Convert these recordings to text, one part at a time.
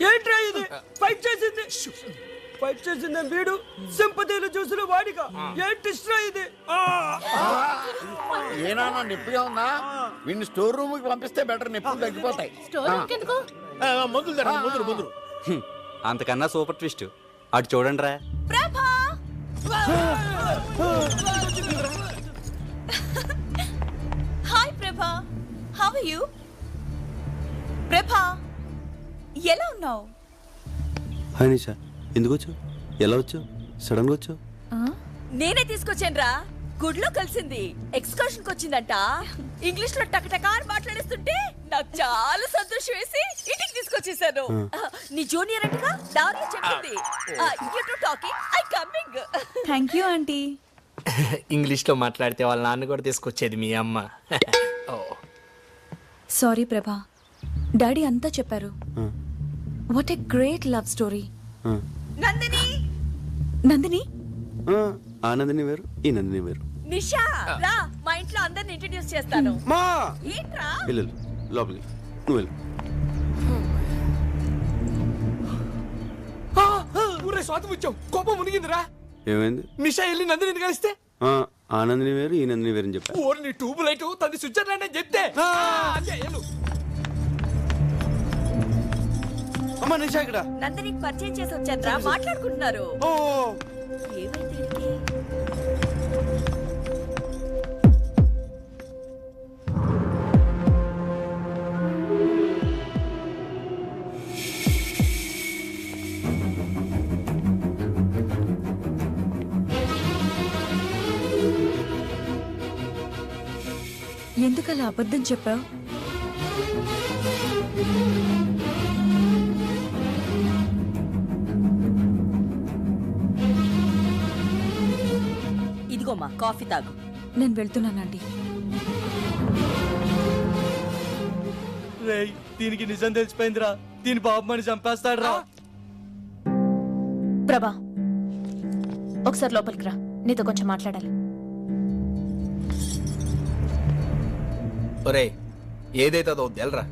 ఏంట్రా ఇది? ఫైట్ చేసింది వీడు, సింపతిలు చూసిన వాడిగా. ఏంటి ఇష్టం ఇది? ఏనా నొప్పిగా ఉందా? వీడిని స్టోర్ రూమ్ కి పంపిస్తే బెటర్, నొప్పులు తగ్గిపోతాయి. మందులు అంతకన్నా సూపర్ ట్విస్ట్ అటు చూడండి రా. హాయ్ ప్రభా, హౌ ఆర్ యు? ప్రభా, ఎలా ఉన్నావు? హాయ్ నిషా, ఎందుకు వచ్చావు? ఎలా వచ్చావు? సడన్ గా వచ్చావు? నేనే తీసుకొచ్చాను రా. గుడ్లో కలిసింది, ఎక్స్కర్షన్ కి వచ్చిందంట. ఇంగ్లీష్ లో టకటకా అని మాట్లాడేస్తుంటే నాకు చాలా సంతోషం వేసి ఇంటికి తీసుకొచ్చేసాను. నీ జూనియర్ అంటగా దారిలో చెప్పింది. You to talking, I coming. Thank you aunty. English లో మాట్లాడితే వాళ్ళ నాన్న కూడా తీసుకొచ్చేది మీ అమ్మ. సారీ ప్రభా, డాడీ అంతా చెప్పారు. What a great love story. Nandini, Nandini ఆ నందిని వేరు, ఈ నందిని వేరు. నిషా రా, మా ఇంట్లో అందరిని ఇంట్రడ్యూస్ చేస్తాను. మా ఏంట్రా? వెళ్ళు లోపలికి, నువ్వు వెళ్ళు. ఊరే స్వాతం ఇచ్చావు, కోపం మునిగిందిరా. ఏమైంది? నిషా వెళ్ళి నందిని కలిస్తే ఆ నందిని వేరు, ఈ నందిని వేరు అని చెప్పా. ఓరి నీ ట్యూబ్ లైట్ తది స్విట్జర్లాండ్ అని చెప్తే. అమ్మా నిషా ఇక్కడ. నందినికి పరిచయం చేసి వచ్చాను, మాట్లాడుకుంటున్నారు. ఏమైంది వీడికి? ఎందుకలా అబద్ధం చెప్పావు? ఇదిగోమ్మా, కాఫీ తాగు. నేను వెళ్తున్నానండి. రేయ్, దీనికి నిజం తెలిసిపోయిందిరా. దీని బాబు మని చంపేస్తాడు రా. ప్రభా, ఒకసారి లోపలికి రా, నీతో కొంచెం మాట్లాడాలి. ఒరే, ఏదైతే అదో ఎల్రా,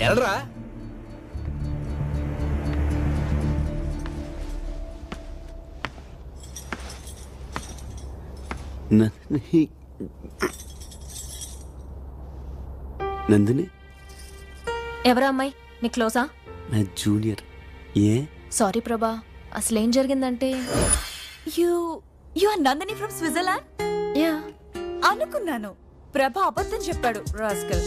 ఎల్రా. నందిని ఎవరా అమ్మాయి? నీ క్లోజా? నా జూనియర్. ఏ? సారీ ప్రభా, అసలేం జరిగిందంటే you are Nandini from Switzerland? Yeah, అనుకున్నాను. ప్రభా అబద్ధం చెప్పాడు, rascal.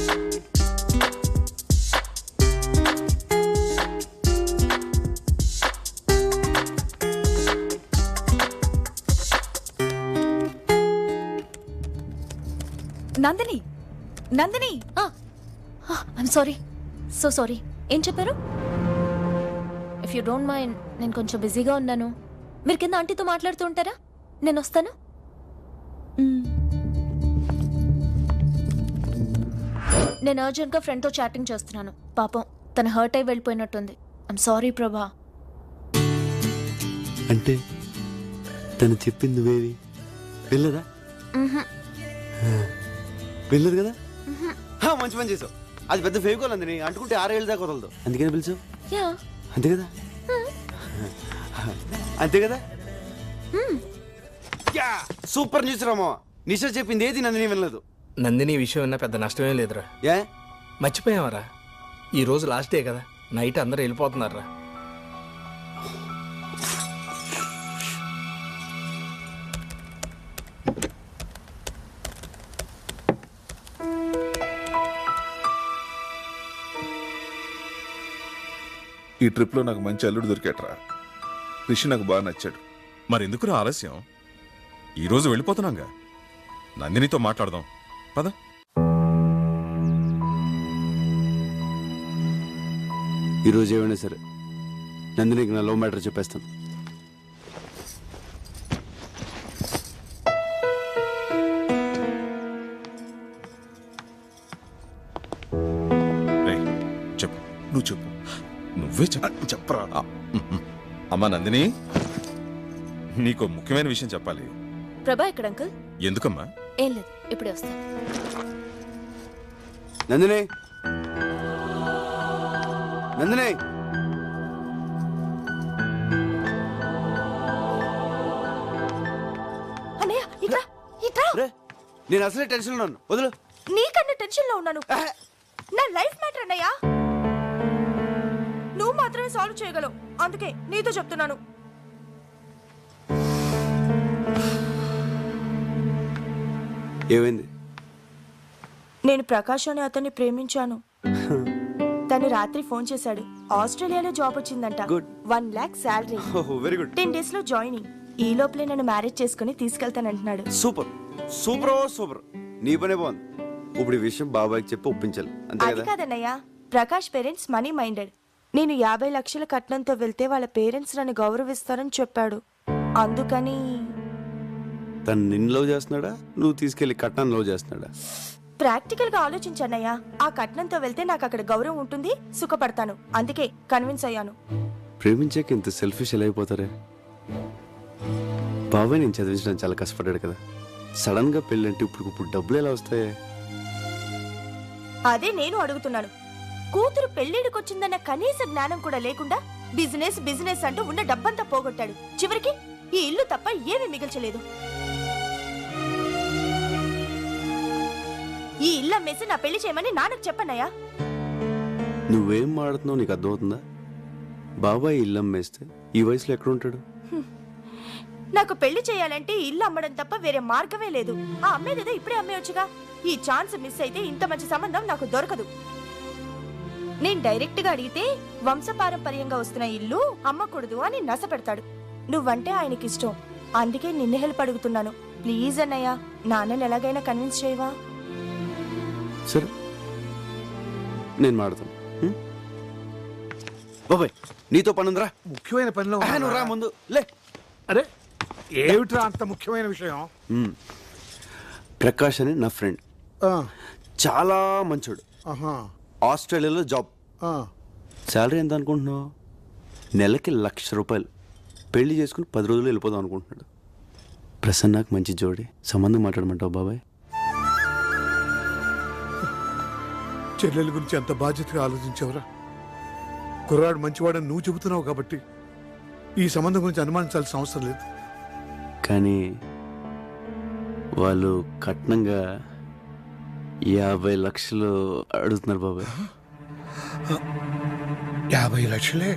Nandini, Nandini. I'm sorry, so sorry. ఏం చెప్పారు? ఇఫ్ యూ డోంట్ మైండ్, నేను కొంచెం బిజీగా ఉన్నాను. మీరు కింద ఆంటీతో మాట్లాడుతూ ఉంటారా? నేను వస్తాను. నేను అర్జెంట్గా ఫ్రెండ్తో చాటింగ్ చేస్తున్నాను. పాపం తను హర్ట్ అయి వెళ్ళిపోయినట్టుంది. ఐమ్ సారీ ప్రభా. అంటే తను చెప్పింది వేవి వెళ్ళదా? వెళ్ళదు కదా? మంచి పని చేసావు. అది పెద్ద ఫేకోల్ అంది, అంటుకుంటే 6 ఏళ్ళ దాకా వదలదు. అందుకని పిలిచావు. యా, అంతే కదా? అంతే కదా? సూపర్ న్యూస్ రామో. నిషా చెప్పింది ఏది నందిని వినలేదు. నందిని విషయం విన్నా పెద్ద నష్టమేం లేదురా. ఏ మర్చిపోయావరా, ఈ రోజు లాస్ట్ డే కదా, నైట్ అందరూ వెళ్ళిపోతున్నారా. ఈ ట్రిప్లో నాకు మంచి అల్లుడు దొరికాట్రా. రిషి నాకు బాగా నచ్చాడు. మరెందుకురా ఆలస్యం? ఈరోజు వెళ్ళిపోతున్నాగా, నందినితో మాట్లాడదాం పద. ఈరోజు ఏమైనా సరే నందినికి నా లవ్ మ్యాటర్ చెప్పేస్తాను. చెప్పు, నువ్వు చెప్పు. నువ్వే చెప్పరా. అమ్మా నందిని, నీకు ముఖ్యమైన విషయం చెప్పాలి. ప్రభా ఎక్కడ అంకుల్? ఎందుకమ్మా? ఏం లేదు, ఇప్పుడే వస్తాను. నందిని నందిని అన్నయ్య ఇట్రా ఇట్రా. రే నేను అసలే టెన్షన్ ఉన్నాను వదులు. నీకన్నా టెన్షన్ లో ఉన్నాను. నా లైఫ్ మ్యాటర్ అన్నయ్య. నువ్వు మాత్రమే సాల్వ్ చేయగలవు, అందుకే నీతో చెప్తున్నాను. ఏమైంది? నేను ప్రకాష్ అనే అతన్ని ప్రేమించాను. తను రాత్రి ఫోన్ చేశాడు. ఆస్ట్రేలియాలో జాబ్ వచ్చిందంట. Good. 1 lakh salary. Very good. 10 days లో జాయినింగ్. ఈ లోపలే నన్ను మ్యారేజ్ చేసుకుని తీసుకెళ్తానంటున్నాడు. Super super super. నీ పనే బాగుంది. ఇప్పుడు ఈ విషయం బాబాయ్కి చెప్పి ఒప్పించాలి అంతే అది కదా? కాదన్నయ్య, ప్రకాష్ పేరెంట్స్ మనీ మైండెడ్. నేను 50 లక్షల కట్నంతో వెళ్తే వాళ్ళ పేరెంట్స్ నన్ను గౌరవిస్తారని చెప్పాడు. అందుకని తను నిన్ను లవ్ చేస్తున్నాడా, నువ్వు తీసుకెళ్లి కట్నాన్ని లవ్ చేస్తున్నాడా? ప్రాక్టికల్ గా ఆలోచించన్నయ్య. ఆ కట్నంతో వెళ్తే నాకు అక్కడ గౌరవం ఉంటుంది, సుఖపడతాను. అందుకే కన్విన్స్ అయ్యాను. ప్రేమించాక ఇంత సెల్ఫిష్ ఎలా అయిపోతారే? బాబాయ్ నేను చదివించడం చాలా కష్టపడ్డాడు కదా. సడన్ గా పెళ్ళంటే ఇప్పుడు డబ్బులు ఎలా వస్తాయి? అదే నేను అడుగుతున్నాను. కూతురు పెళ్లిడికొచ్చిందన్న కనీస జ్ఞానం కూడా లేకుండా బిజినెస్ బిజినెస్ అంటూ ఉన్న డబ్బంతా పోగొట్టాడు. చివరికి ఈ ఇల్లు తప్ప ఏమీ మిగిల్చలేదు. ఈ ఇల్లు అమ్మేసి నా పెళ్లి చేయమని నాన్నకు చెప్పన్నయ్యా. నువ్వేం మాడుతున్నావు నీకు అర్థమవుతుందా? బాబాయ్ ఇల్లు అమ్మేస్తే ఈ వయసులో ఎక్కడుంటాడు? నాకు పెళ్లి చేయాలంటే ఈ ఇల్లు అమ్మడం తప్ప వేరే మార్గమే లేదు. ఆ అమ్మేదేదో ఇప్పుడే అమ్మేయొచ్చుగా. ఈ ఛాన్స్ మిస్ అయితే ఇంత మంచి సంబంధం నాకు దొరకదు. నేను డైరెక్ట్ గా అడిగితే వంశపారంపర్యంగా వస్తున్న ఇల్లు అమ్మకూడదు అని నస పెడతాడు. నువ్వంటే ఆయనకి ఇష్టం, అందుకే నిన్ను హెల్ప్ అడుగుతున్నాను. ప్లీజ్ అన్నయ్య, నాన్నని ఎలాగైనా కన్విన్స్ చేయవా? సరే నేను మాడతాను. బాబాయ్ నీతో పనుందిరా. ముఖ్యమైన పనిలో నువ్వు రా ముందు లే. అరే ఏమిట్రా అంత ముఖ్యమైన విషయం? ప్రకాష్ అని నా ఫ్రెండ్, చాలా మంచోడు. ఆహా. ఆస్ట్రేలియాలో జాబ్. శాలరీ ఎంత అనుకుంటున్నావు? నెలకి ₹1,00,000. పెళ్లి చేసుకుని 10 రోజులు వెళ్ళిపోదాం అనుకుంటున్నాడు. ప్రసన్నకు మంచి జోడి, సంబంధం మాట్లాడమంటావు బాబాయ్? చెల్లెల గురించి అంత బాధ్యతగా ఆలోచించావురా? కుర్రాడు మంచివాడని నువ్వు చెబుతున్నావు కాబట్టి ఈ సంబంధం గురించి అనుమానించాల్సిన అవసరం లేదు. కానీ వాళ్ళు కట్నంగా 50 లక్షలు అడుగుతున్నారు బాబాయ్. 50 లక్షలే?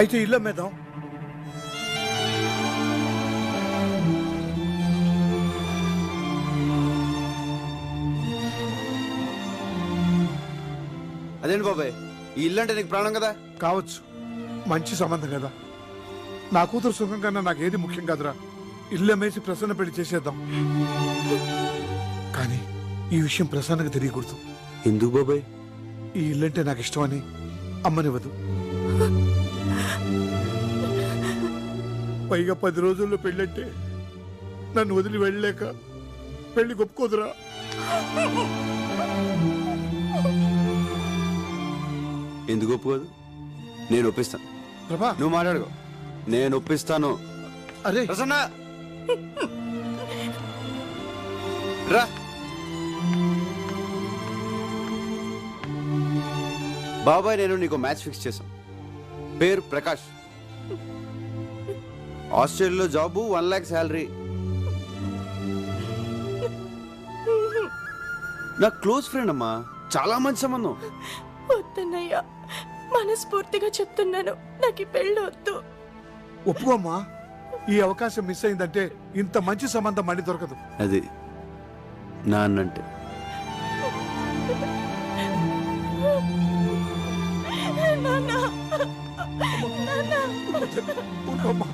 అయితే ఇల్లు అమ్మేద్దాం. అదేంటి బాబాయ్, ఈ ఇల్లు అంటే నీకు ప్రాణం కదా? కావచ్చు, మంచి సంబంధం కదా. నా కూతురు సుఖం కన్నా నాకేది ముఖ్యం కాదురా. ఇల్లు అమ్మేసి ప్రసన్న పెళ్లి చేసేద్దాం. కానీ ఈ విషయం ప్రసన్నకు తెలియకూడదు. ఎందుకు బాబాయ్? ఈ ఇల్లంటే నాకు ఇష్టమని అమ్మనివ్వదు. పైగా 10 రోజుల్లో పెళ్ళంటే నన్ను వదిలి వెళ్ళలేక పెళ్లి ఒప్పుకోదురా. ఎందుకు ఒప్పుకోదు? నేను ఒప్పిస్తాను. ప్రభా నువ్వు మాట్లాడుకో, నేను ఒప్పిస్తాను. అరే ప్రసన్న రా. బాబాయ్ నేను నీకు మ్యాచ్ ఫిక్స్ చేశాం. పేరు ప్రకాష్, ఆస్ట్రేలియాలో జాబు, 1 lakh శాలరీ. నా క్లోజ్ ఫ్రెండ్ అమ్మా, చాలా మంచి సంబంధం. వద్దన్నయ్య, మనస్ఫూర్తిగా చెప్తున్నాను, నాకు ఈ పెళ్ళి వద్దు. ఒప్పుకోమ్మా. ఈ అవకాశం మిస్ అయిందంటే ఇంత మంచి సంబంధం మళ్ళీ దొరకదు. అది నాన్నంటే. ఊరుకోమ్మా,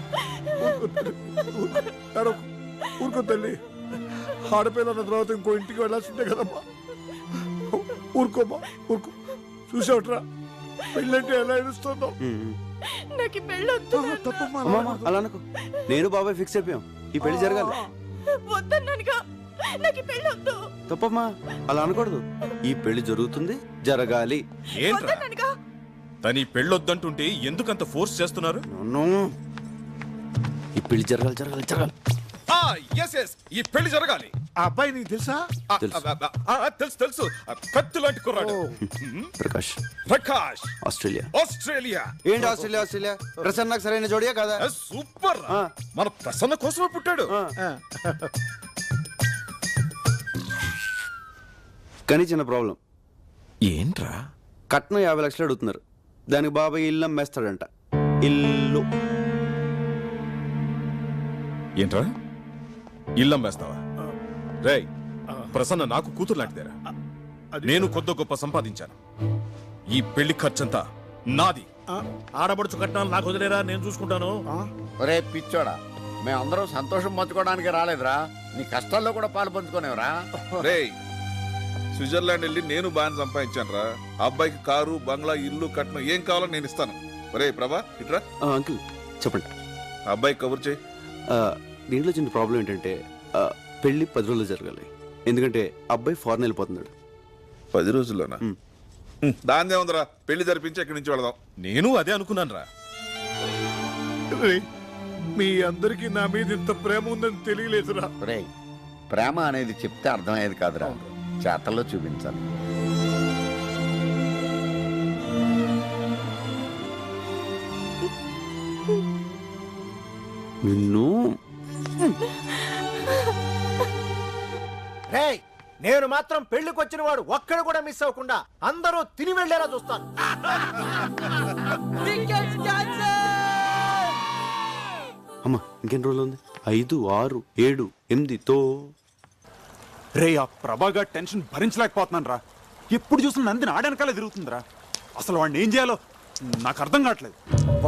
ఊరుకో తల్లి. ఆడపిల్ల తర్వాత ఇంకో ఇంటికి వెళ్ళాల్సిందే కదమ్మా. ఊరుకోమ్మా, ఊరుకో. చూసావట్రా పెళ్ళంటే ఎలా ఏడుస్తుందో. నాకు ఈ పెళ్ళి వద్దు. తప్పమ్మా, అలా అనుకో. నేను బాబాయ్ ఫిక్స్ అయిపోయాం, ఈ పెళ్లి జరగాలి. వద్దన్నానుగా, నాకు ఈ పెళ్ళి వద్దు. తప్పమ్మా, అలా అనకూడదు. ఈ పెళ్లి జరుగుతుంది, జరగాలి. ఏంట్రా వద్దన్నానుగా. తను ఈ పెళ్ళొద్దంటుంటే ఎందుకంత ఫోర్స్ చేస్తున్నారు? ఈ పెళ్లి జరగాలి, జరగాలి, జరగాలి. ఎస్ ఎస్ ఈ పెళ్లి జరగాలి. ఆ అబ్బాయి నీకు తెలుసా? తెలుసు తెలుసు, కత్తి లాంటి కుర్రాడు. ప్రకాష్, ప్రకాష్, ఆస్ట్రేలియా. ఆస్ట్రేలియా. ఏంటి ఆస్ట్రేలియా? ప్రసన్నకు సరైన జోడియా కదా? సూపర్, మన ప్రసన్న కోసమే పుట్టాడు. కానీ చిన్న ప్రాబ్లం. ఏంట్రా? కట్నం 50 లక్షలు అడుగుతున్నారు. దానికి బాబాయ్ ఇల్లు అమ్మేస్తాడంట. ఇల్లు ఏంట్రా ఇల్లు అమ్మేస్తావా? రేయ్, ప్రసన్న నాకు కూతురు లాంటిదేరా. నేను కొద్ది గొప్ప సంపాదించాను. ఈ పెళ్లి ఖర్చంతా నాది. ఆడబడుచు కట్నాలు నాకు వదిలేరా, నేను చూసుకుంటాను. ఒరే పిచ్చోడా, మేమందరం సంతోషం పంచుకోవడానికి రాలేదురా, నీ కష్టాల్లో కూడా పాలు పంచుకోనేవరా. రేయ్, స్విట్జర్లాండ్ వెళ్ళి నేను బాగా సంపాదించాను రా. అబ్బాయికి కారు, బంగ్లా, ఇల్లు, కట్నం ఏం కావాలో నేను ఇస్తాను. ఒరే ప్రభా, ఇట్రా. అంకుల్ చెప్పండి. అబ్బాయి కబుర్ చేయి. దీంట్లో చిన్న ప్రాబ్లం ఏంటంటే పెళ్లి 10 రోజులు జరగాలి. ఎందుకంటే అబ్బాయి ఫారెన్ వెళ్ళిపోతున్నాడు. 10 రోజుల్లోనా? దాందే ఉందిరా, పెళ్లి జరిపించి ఇక్కడి నుంచి వెళదాం. నేను అదే అనుకున్నాను రా. రేయ్, మీ అందరికీ నా మీద ఇంత ప్రేమ ఉందని తెలియలేదురా. ఒరే, ప్రేమ అనేది చెప్తే అర్థమయ్యేది కాదురా, చేతల్లో చూపించాలి. నిన్ను రేయ్, నేను మాత్రం పెళ్లికి వచ్చిన వాడు ఒక్కడు కూడా మిస్ అవ్వకుండా అందరూ తిని వెళ్ళేలా చూస్తాను. అమ్మా ఇంకెన్ని రోజులు ఉంది? 5, 6, 7, 8తో. రే, ఆ ప్రభాగా టెన్షన్ భరించలేకపోతున్నాను రా. ఎప్పుడు చూసిన నందిని ఆడనకాలే తిరుగుతుందిరా. అసలు వాడిని ఏం చేయాలో నాకు అర్థం కావట్లేదు.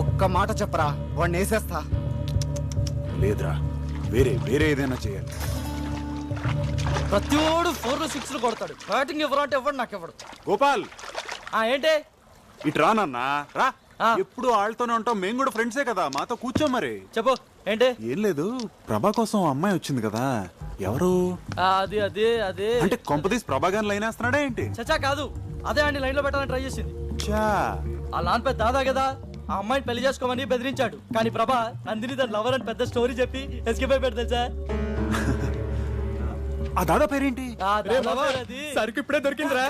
ఒక్క మాట చెప్పరా, వాడిని వేసేస్తా. లేదురా, వేరే ఏదైనా చేయాలి. ప్రతివాడు 4 6 కొడతాడు. బ్యాటింగ్ ఎవరంటే ఎవడు నాకు ఎవడు. గోపాల్, ఏంటి? ఇటు రా నాన్న, రా. ఎప్పుడు వాళ్ళతోనే ఉంటాం, మేము కూడా ఫ్రెండ్సే కదా, మాతో కూర్చో. మరి చెప్పు ఏంటి? ఏం లేదు, ప్రభా కోసం అమ్మాయి వచ్చింది కదా. ఎవరు? అది అదే అదే అంటే కొంపదీసి ప్రభా గారిని లైన్ వేస్తున్నాడా ఏంటి? చచ్చా కాదు, అదే అండి లైన్ లో పెట్టాలని ట్రై చేసింది. చా, ఆ లాన్ పెద్ద దాదా కదా, ఆ అమ్మాయిని పెళ్లి చేసుకోమని బెదిరించాడు. కానీ ప్రభా నందిని తన లవర్ అని పెద్ద స్టోరీ చెప్పి ఎస్కేప్ అయిపోయాడు తెలుసా. ఆ దాదా పేరేంటి? సరికి ఇప్పుడే దొరికిందిరా.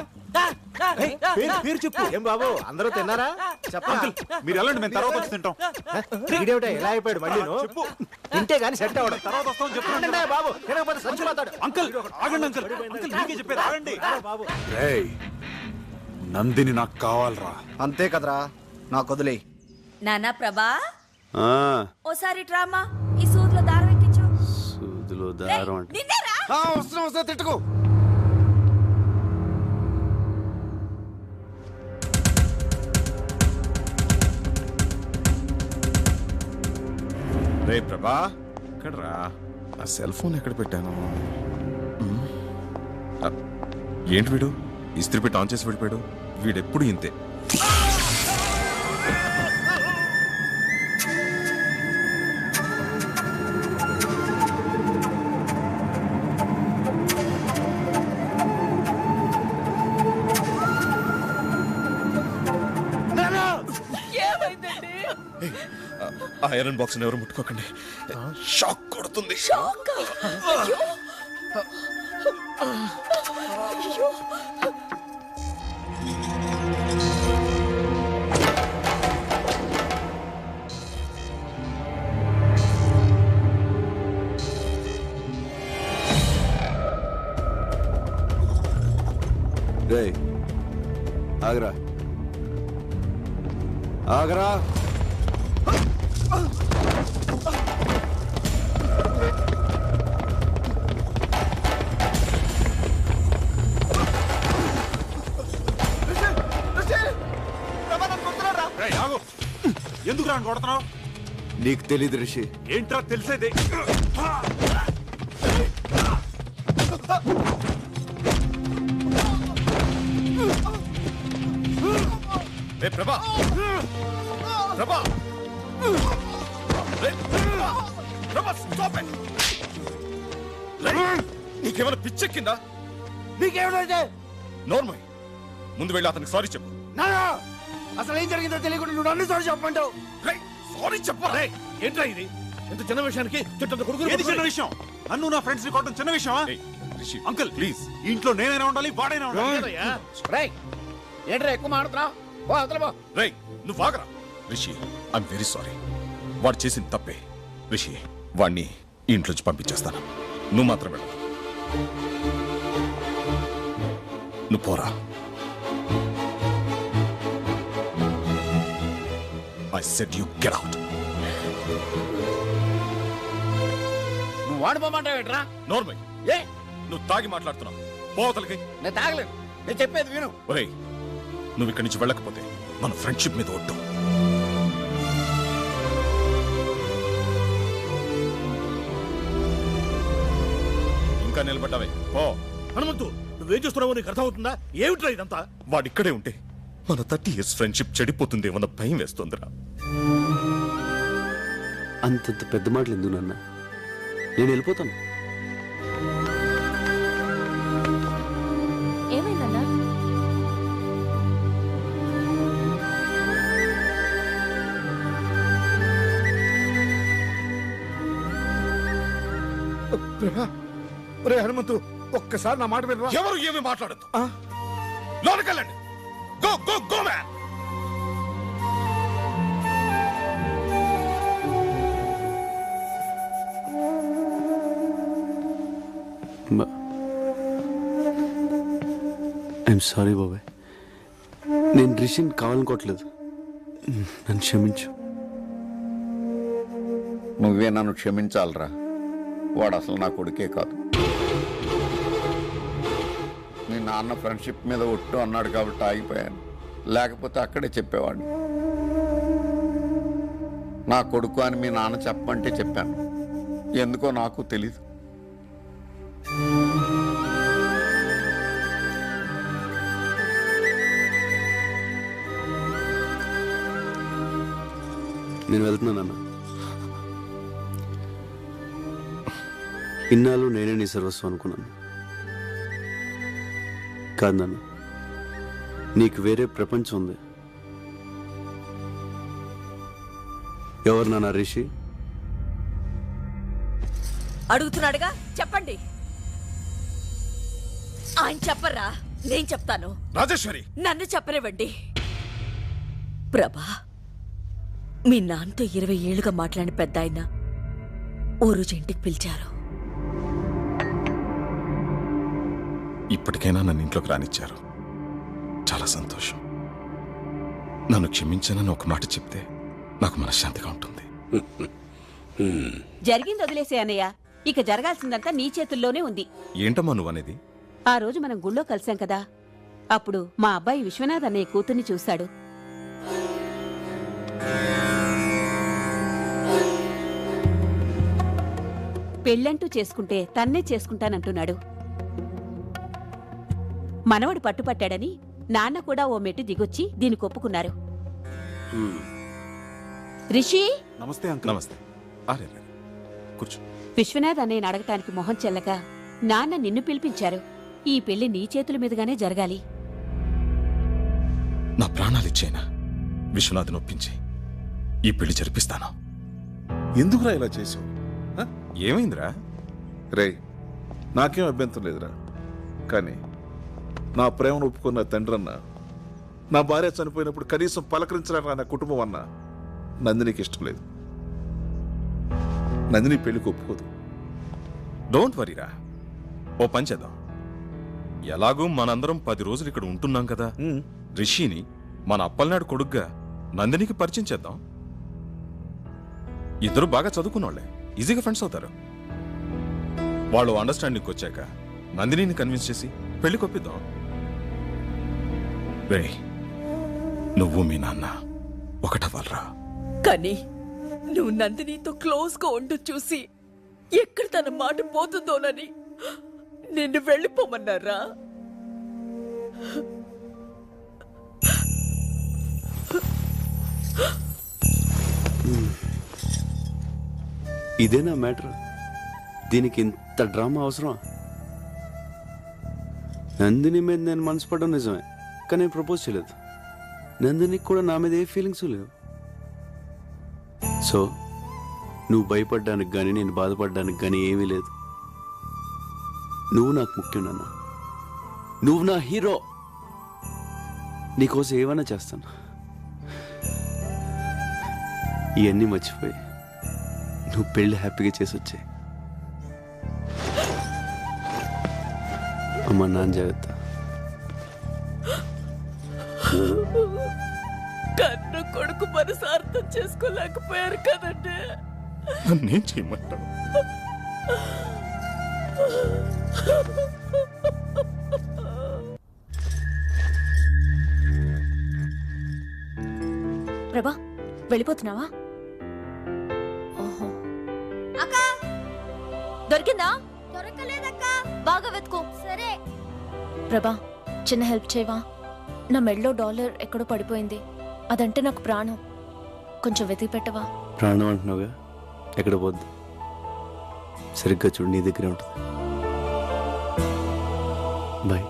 పేరు చెప్పు. ఏం బాబు, అందరూ తిన్నారా? అంకుల్, మీరు వెళ్ళండి, మేము తర్వాత వచ్చి తింటాం. ఎలా అయిపోయాడు మళ్ళీ? చెప్పు. తింటే గానీ సెట్ అవ్వడం. తర్వాత వస్తామని చెప్పండి బాబు, తినకపోతే సంచులవుతాడు. అంకుల్ ఆగండి, అంకుల్ మీకే చెప్పేది ఆగండి. రేయ్, నందిని నాకు కావాలరా. అంతే కదరా, నాకు వదిలే. నానా ప్రభా, ఓసారి డ్రామా ఈ సూదిలో దారం ఎక్కించు. సూదిలో దారం అంటే నిన్నేరా? వస్తున్నా తిట్టుకో. రే ప్రభా, ఎక్కడ్రా? ఆ సెల్ ఫోన్ ఎక్కడ పెట్టాను? ఏంటి వీడు ఇస్త్రీ పెట్టి ఆన్ చేసి వెళ్ళిపోయాడు? వీడెప్పుడు ఇంతే. ఏమైందండి? ఆ ఐరన్ బాక్స్ ఎవరు ముట్టుకోకండి, షాక్ కొడుతుంది. రేయ్, ఆగరా ఆగరా. ఎందుకు రాని కొడుతున్నావు? నీకు తెలీదు రిషి. ఏంట్రా తెలిసేది? ప్రభా, ప్రభా, నీకేమైనా పిచ్చెక్కిందా? నీకేమైతే నోర్మల్, ముందు వెళ్ళి అతనికి సారీ చెప్పు. అసలు ఏం జరిగిందో తెలియకుండా నువ్వు అన్ని సార్లు చెప్పమంటావు. సారీ చెప్పరా? ఏంట్రా ఇది? ఇంత చిన్న విషయానికి చుట్టూ ఏది చిన్న విషయం? నన్ను నా ఫ్రెండ్స్ ని కొట్టడం చిన్న విషయమా? అంకుల్ ప్లీజ్, ఇంట్లో నేనైనా ఉండాలి, వాడైనా ఉండాలి. రేయ్ ఏంట్రా ఎక్కువ మాడుతున్నావు? ఓ అవతల పో. రేయ్ నువ్వు ఆగరా. Rishi I'm very sorry. వాడు చేసిన తప్పే. రిషి వాడిని ఇంట్లోంచి పంపించేస్తాను. నువ్వు మాత్రం వెళ్ళు. నువ్వు పోరా. I said you get out. నువ్వు వాడిపోమంటావేట్రా? నోర్మై, ఏ నువ్వు తాగి మాట్లాడుతున్నావు. పోతలకి. నేను తాగలేదు, నేను చెప్పేది విను. ఒరేయ్ నువ్వు ఇక్కడి నుంచి వెళ్ళకపోతే మన ఫ్రెండ్షిప్ మీద ఒట్టు. ఇంకా నిలబడ్డావే పో. హనుమంతు, నువ్వేం చేస్తున్నావో నీకు అర్థమవుతుందా? ఏమిట్రా ఇదంతా? వాడిక్కడే ఉంటే మన 30 years ఫ్రెండ్షిప్ చెడిపోతుందేమన్న భయం వేస్తుందిరా. అంతంత పెద్ద మాటలు ఎందుకు నాన్న? నేను వెళ్ళిపోతాను. ఏమైందన్నా? రే హనుమంతు, ఒక్కసారి నా మాట వినరా? ఎవరు ఏమి మాట్లాడద్దు. లోనకెళ్ళండి. Go go go man. I'm sorry బాబాయ్, నేను రిషిని కావాలనుకోవట్లేదు. నన్ను క్షమించు. నువ్వే నన్ను క్షమించాలరా. వాడు అసలు నా కొడుకే కాదు. మీ నాన్న ఫ్రెండ్షిప్ మీద ఒట్టు అన్నాడు కాబట్టి ఆగిపోయాను. లేకపోతే అక్కడే చెప్పేవాడిని. నా కొడుకు అని మీ నాన్న చెప్పమంటే చెప్పాను. ఎందుకో నాకు తెలీదు. నేను వెళ్తున్నానన్నా. ఇన్నాళ్ళు నేనే నీ సర్వస్వం అనుకున్నాను. కాదు నాన్న, నీకు వేరే ప్రపంచం ఉంది. ఎవరు నాన్న రిషి? అడుగుతున్నాడుగా, చెప్పండి. ఆయన చెప్పరా, నేను చెప్తాను. రాజేశ్వరి, నన్ను చెప్పనివ్వండి. ప్రభా, మీ నాన్నతో 20 ఏళ్లుగా మాట్లాడిన పెద్ద ఆయన ఓ రోజు ఇంటికి పిలిచారు. ఇప్పటికైనా నన్ను ఇంట్లోకి రానిచ్చారు. చాలా సంతోషం. నన్ను క్షమించానని ఒక మాట చెప్తే నాకు మనశ్శాంతిగా ఉంటుంది. జరిగింది వదిలేసే అన్నయ్య, ఇక జరగాల్సిందంతా నీ చేతుల్లోనే ఉంది. ఏంటమ్మా నువ్వు అనేది? ఆ రోజు మనం గుళ్ళో కలిసాం కదా, అప్పుడు మా అబ్బాయి విశ్వనాథ్ అన్నయ్య కూతుర్ని చూశాడు. పెళ్ళంటూ చేసుకుంటే తన్నే చేసుకుంటానంటున్నాడు. మనవడు పట్టుపట్టాడని నాన్న కూడా ఓ మెట్టు దిగొచ్చి దీనికి ఒప్పుకున్నారు. రిషి, నమస్తే అంకుల్. నమస్తే. అరే కూర్చో. విశ్వనాథ్ అన్నయ్యని అడగటానికి మొహం చెల్లక నాన్న నిన్ను పిలిపించారు. ఈ పెళ్లి నీ చేతుల మీదుగానే జరగాలి. నా ప్రాణాలిచ్చేనా విశ్వనాథ్ని ఒప్పించి ఈ పెళ్లి జరిపిస్తాను. ఎందుకురా ఇలా చేసావు? ఏమైందిరా? రే నాకేం అభ్యంతరం లేదురా. కానీ నా ప్రేమను ఒప్పుకున్న తండ్రన్న, నా భార్య చనిపోయినప్పుడు కనీసం పలకరించడానికి నా కుటుంబం అన్న నందినికి ఇష్టం లేదు. నందిని పెళ్లికి ఒప్పుకోదు. డోంట్ వరీరా, ఓ పని చేద్దాం. ఎలాగూ మనందరం 10 రోజులు ఇక్కడ ఉంటున్నాం కదా, రిషిని మన అప్పలనాడు కొడుగ్గా నందినికి పరిచయం చేద్దాం. ఇద్దరు బాగా చదువుకున్నోళ్లే, ఈజీగా ఫ్రెండ్స్ అవుతారు. వాళ్ళు అండర్స్టాండింగ్కి వచ్చాక నందినిని కన్విన్స్ చేసి పెళ్లి కొప్పిద్దాం. రే నువ్వు మీ నాన్న ఒకటవ్వాలరా. కానీ నువ్వు నందినితో క్లోజ్ గా ఉంటూ చూసి ఎక్కడ తన మాట పోతుందోనని నిన్ను వెళ్ళిపోమన్నారా? ఇదేనా మ్యాటర్? దీనికి ఇంత డ్రామా అవసరం? నందిని మీద నేను మనసు పడడం నిజమే, కానీ నేను ప్రపోజ్ చేయలేదు. నందినికి కూడా నా మీద ఏ ఫీలింగ్స్ లేవు. సో నువ్వు భయపడ్డానికి కానీ నేను బాధపడడానికి కానీ ఏమీ లేదు. నువ్వు నాకు ముఖ్యం నాన్న. నువ్వు నా హీరో. నీకోసం ఏమైనా చేస్తాను. ఇవన్నీ మర్చిపోయి నువ్వు పెళ్ళి హ్యాపీగా చేసి వచ్చాయి. అమ్మ నాన్న జాగ్రత్త. కన్ను కొడుకు మనసు అర్థం చేసుకోలేకపోయారు కదండి. నన్నేం చేయమంటావు? ప్రభా వెళ్ళిపోతున్నావా? ఓహో. అక్క దొరికిందా? దొరకలేదక్క. బాగా వెతుకో. సరే. ప్రభా చిన్న హెల్ప్ చేయవా? నా మెడలో $1 ఎక్కడో పడిపోయింది. అదంటే నాకు ప్రాణం. కొంచెం వెతికి పెట్టవా? ప్రాణం అంటున్నావుగా, ఎక్కడ పోద్దు. సరిగ్గా చూడు, నీ దగ్గరే ఉంటుంది. బాయ్.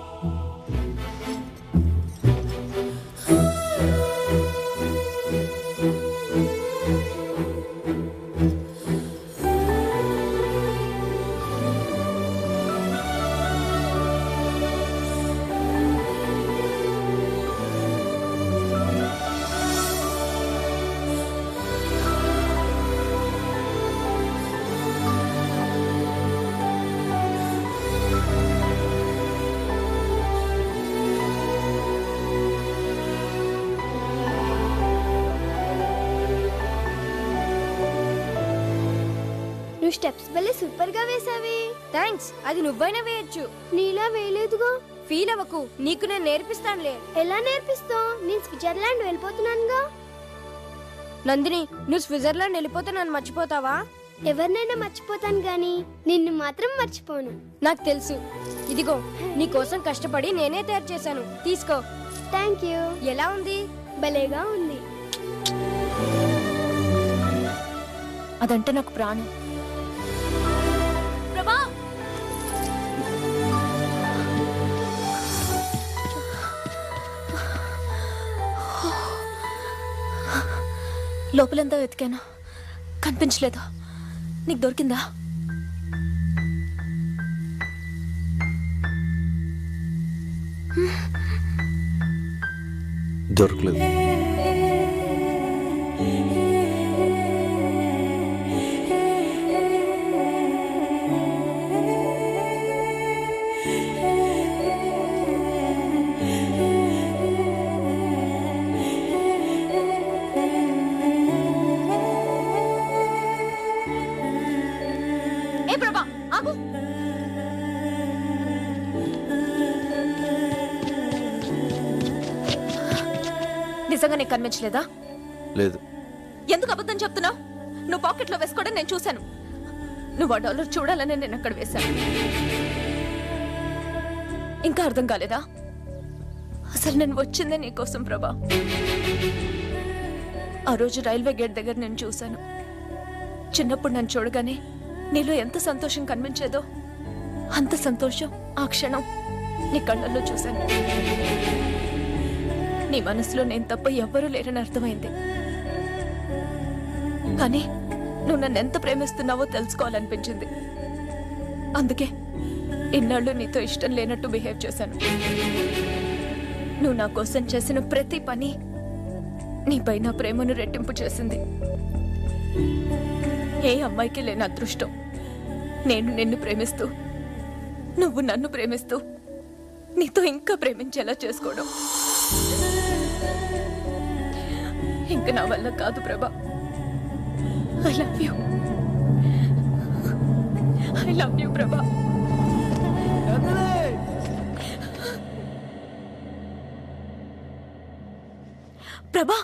నువ్వు స్టెప్స్ భలే సూపర్ గా వేసావి. థ్యాంక్స్. అది నువ్వైనా వేయొచ్చు. నీలా వేయలేదుగా. ఫీల్ అవ్వకు, నీకు నేను నేర్పిస్తానులే. ఎలా నేర్పిస్తావు? నేను స్విట్జర్లాండ్ వెళ్ళిపోతున్నానుగా. నందిని, నువ్వు స్విట్జర్లాండ్ వెళ్ళిపోతే నన్ను మర్చిపోతావా? ఎవరినైనా మర్చిపోతాను గాని నిన్ను మాత్రం మర్చిపోను. నాకు తెలుసు. ఇదిగో నీ కోసం కష్టపడి నేనే తయారు చేశాను. తీసుకో. Thank you. ఎలా ఉంది? భలేగా ఉంది. అదంటే నాకు ప్రాణం. ప్రభా లోపలంతా వెతికాను, కనిపించలేదు. నీకు దొరికిందా? దొరకలేదు. ఏ ప్రభా ఆగు. నిజంగా నీకు కనిపించలేదా? లేదు. ఎందుకు అబద్ధం చెప్తున్నావు? నువ్వు పాకెట్లో వేసుకోవడం నేను చూశాను. నువ్వు $1 చూడాలని నేను అక్కడ వేశాను. ఇంకా అర్థం కాలేదా? అసలు నేను వచ్చిందే నీకోసం ప్రభా. ఆ రోజు రైల్వే గేట్ దగ్గర నేను చూశాను. చిన్నప్పుడు నన్ను చూడగానే నీలో ఎంత సంతోషం కనిపించేదో అంత సంతోషం ఆ క్షణం నీ కళ్ళల్లో చూశాను. నీ మనసులో నేను తప్ప ఎవ్వరూ లేరని అర్థమైంది. కానీ నువ్వు నన్ను ఎంత ప్రేమిస్తున్నావో తెలుసుకోవాలనిపించింది. అందుకే ఇన్నాళ్ళు నీతో ఇష్టం లేనట్టు బిహేవ్ చేశాను. నువ్వు నా కోసం చేసిన ప్రతి పని నీపై నా ప్రేమను రెట్టింపు చేసింది. ఏ అమ్మాయికి లేని అదృష్టం నేను నిన్ను ప్రేమిస్తూ నువ్వు నన్ను ప్రేమిస్తూ నీతో ఇంకా ప్రేమించేలా చేసుకోవడం. ఇంక నా వల్ల కాదు ప్రభా. I love you. I love you ప్రభా. ప్రభా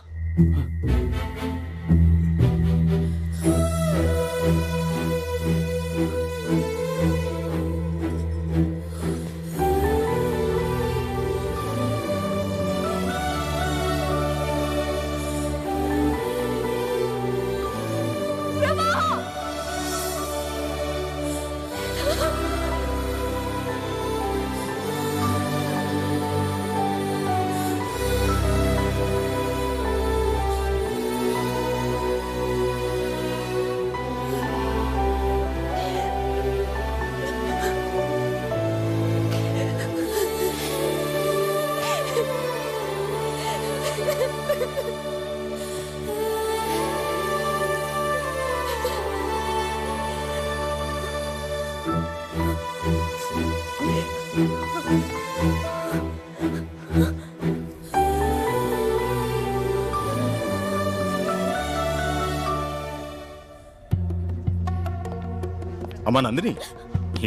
అమ్మా నందిని,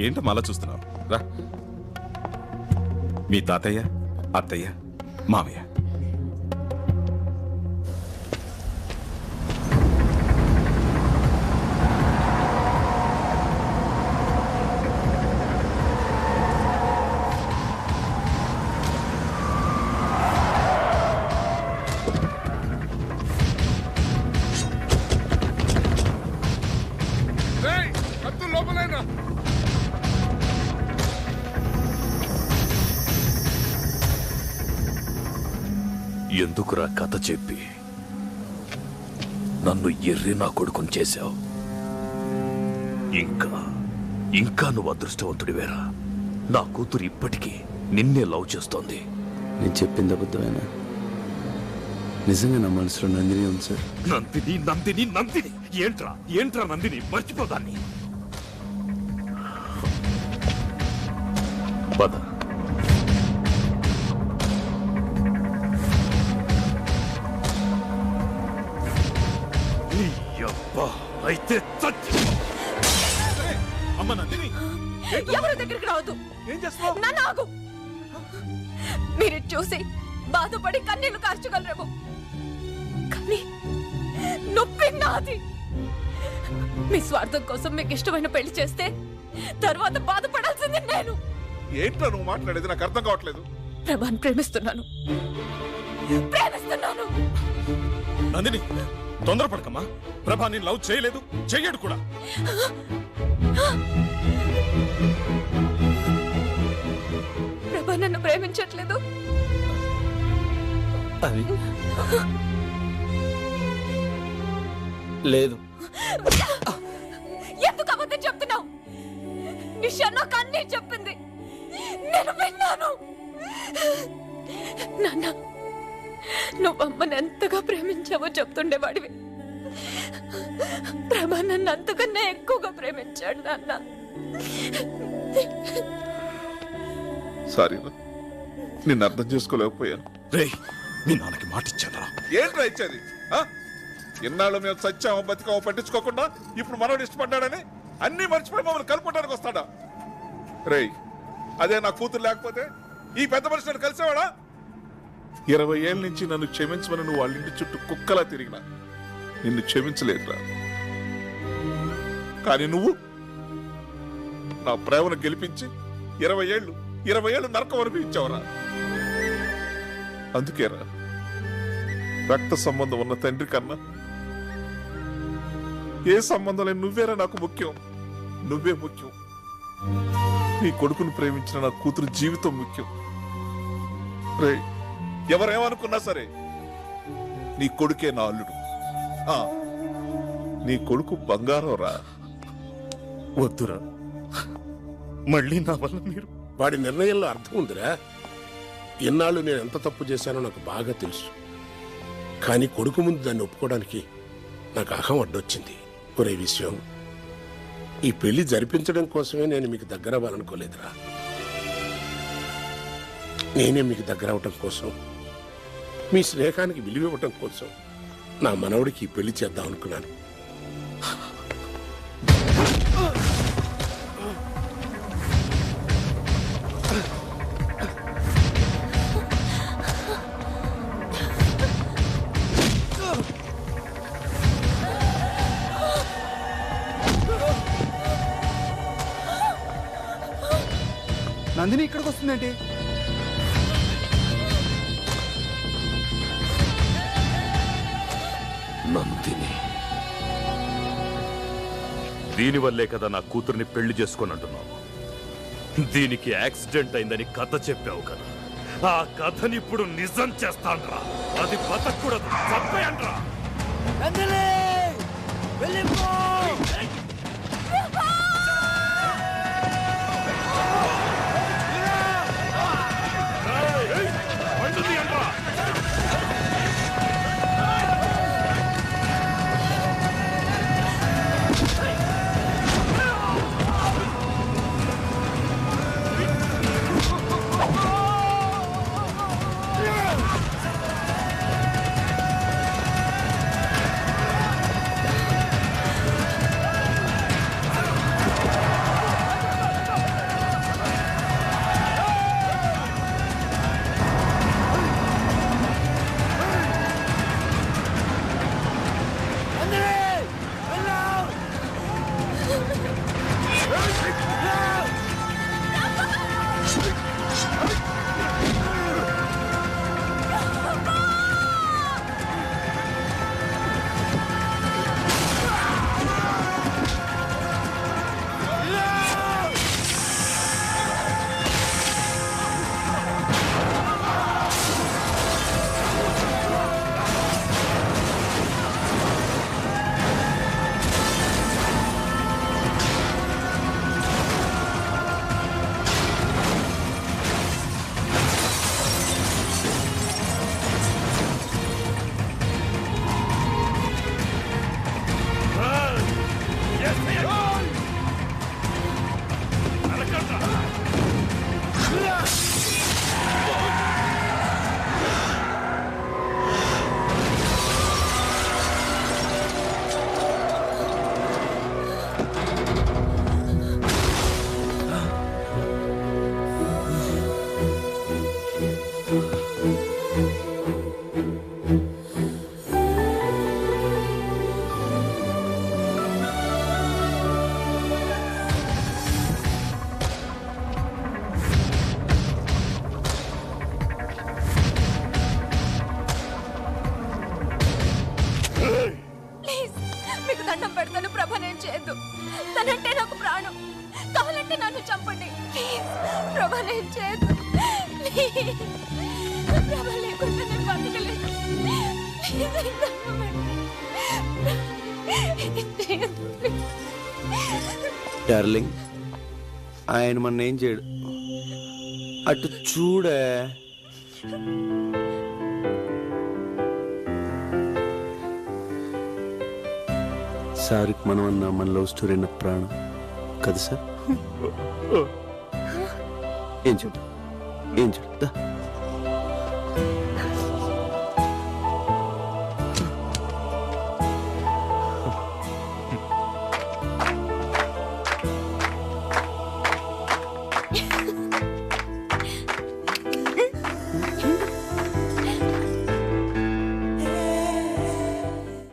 ఏంటమ్మా అలా చూస్తున్నావు? రా. మీ తాతయ్య, అత్తయ్య, మామయ్య. ఎందుకురా కథ చెప్పి నన్ను ఎర్రి నా కొడుకుని చేశావు? ఇంకా నువ్వు అదృష్టవంతుడివేరా. నా కూతురు ఇప్పటికీ నిన్నే లవ్ చేస్తోంది. నేను చెప్పింది అబద్ధమేనా? నిజంగా నా మనసులో నందిని ఉంది సార్. నందిని నందిని నందిని ఏంట్రా నందిని, మర్చిపోదాన్ని. పద. అయితే అమ్మ నందిని, ఎవరి దగ్గరికి రావద్దు. ఏం చేస్తావు? నన్ను ఆగు. మీరు చూసి బాధపడి కన్నీళ్లు కార్చగలరేమో, కానీ నొప్పి నాది. మీ స్వార్థం కోసం మీకు ఇష్టమైన పెళ్లి చేస్తే తర్వాత బాధపడాల్సింది నేను. ఏంటో నువ్వు మాట్లాడేది నాకు అర్థం కావట్లేదు. ప్రభాని ప్రేమిస్తున్నాను. నందిని, తొందరపడకమ్మా. ప్రభా నేను లవ్ చేయలేదు, చెయ్యడు కూడా. ప్రభా నన్ను ప్రేమించట్లేదు. అది లేదు. ఎందుకు అబద్ధం చెప్తున్నావు? నిషా నాకు అన్నీ చెప్పింది, నేను విన్నాను. నాన్న, నువ్వు అమ్మని ఎంతగా ప్రేమించావో చెప్తుండేవాడివి. ప్రభా నన్ను అంతకన్నా ఎక్కువగా ప్రేమించాడు నాన్న. సారీ, నిన్ను అర్థం చేసుకోలేకపోయాను. రే, మీ నాన్నకి మాట ఇచ్చానరా. ఏంట్రా ఇచ్చేది? ఇన్నాళ్ళు మేము సత్యామో బతికామో పట్టించుకోకుండా ఇప్పుడు మనోడు ఇష్టపడ్డాడని అన్ని మర్చిపోయి మమ్మల్ని కలుపుకోవడానికి వస్తాడా? రేయ్, అదే నా కూతురు లేకపోతే ఈ పెద్ద మనిషిని కలిసేవాడా? 20 ఏళ్ళ నుంచి నన్ను క్షమించమని నువ్వు వాళ్ళ ఇంటి చుట్టూ కుక్కలా తిరిగినా నిన్ను క్షమించలేదురా. కానీ నువ్వు నా ప్రేమను గెలిపించి 20 ఏళ్ళు నరకం అనిపించావురా. అందుకేరా రక్త సంబంధం ఉన్న తండ్రి కన్నా ఏ సంబంధం లేని నువ్వేరా నాకు ముఖ్యం. నువ్వే ముఖ్యం. నీ కొడుకును ప్రేమించిన నా కూతురు జీవితం ముఖ్యం. రే, ఎవరేమనుకున్నా సరే నీ కొడుకే నా అల్లుడు. నీ కొడుకు బంగారం రా. వద్దురా, మళ్ళీ నా వల్ల మీరు. వాడి నిర్ణయంలో అర్థం ఉందిరా. ఇన్నాళ్ళు నేను ఎంత తప్పు చేశానో నాకు బాగా తెలుసు. కానీ కొడుకు ముందు దాన్ని ఒప్పుకోవడానికి నాకు అహం అడ్డొచ్చింది. ఒరే విషయం, ఈ పెళ్లి జరిపించడం కోసమే నేను మీకు దగ్గర అవ్వాలనుకోలేదురా. నేనే మీకు దగ్గర అవటం కోసం, మీ స్నేహానికి విలువ ఇవ్వటం కోసం నా మనవడికి ఈ పెళ్లి చేద్దాం అనుకున్నాను. నందిని ఇక్కడికి వస్తుందేంటి? నందిని, దీనివల్లే కదా నా కూతుర్ని పెళ్లి చేసుకొని అంటున్నావు. దీనికి యాక్సిడెంట్ అయిందని కథ చెప్పావు కదా, ఆ కథని ఇప్పుడు నిజం చేస్తాన్రా. అది బతకూడదు, చంపేయండ్రా. దండం పెడతాను ప్రభా, నేను చేయొద్దు. తనంటే నాకు ప్రాణం. కావాలంటే నన్ను చంపండి ప్లీజ్. ప్రభా నేను చేయొద్దు. ప్లీజ్. ప్రభా లేకుండా నేను బతకలేను. ప్లీజ్, దండం పెట్టండి. చేయొద్దు, ప్లీజ్. డార్లింగ్, ఆయన మన ఏం చేయడు. అటు చూడే. సార్కి మనం అన్న మన లవ్ స్టోరీ నా ప్రాణం కదా సార్? ఏం చూడు, ఏం చూడు.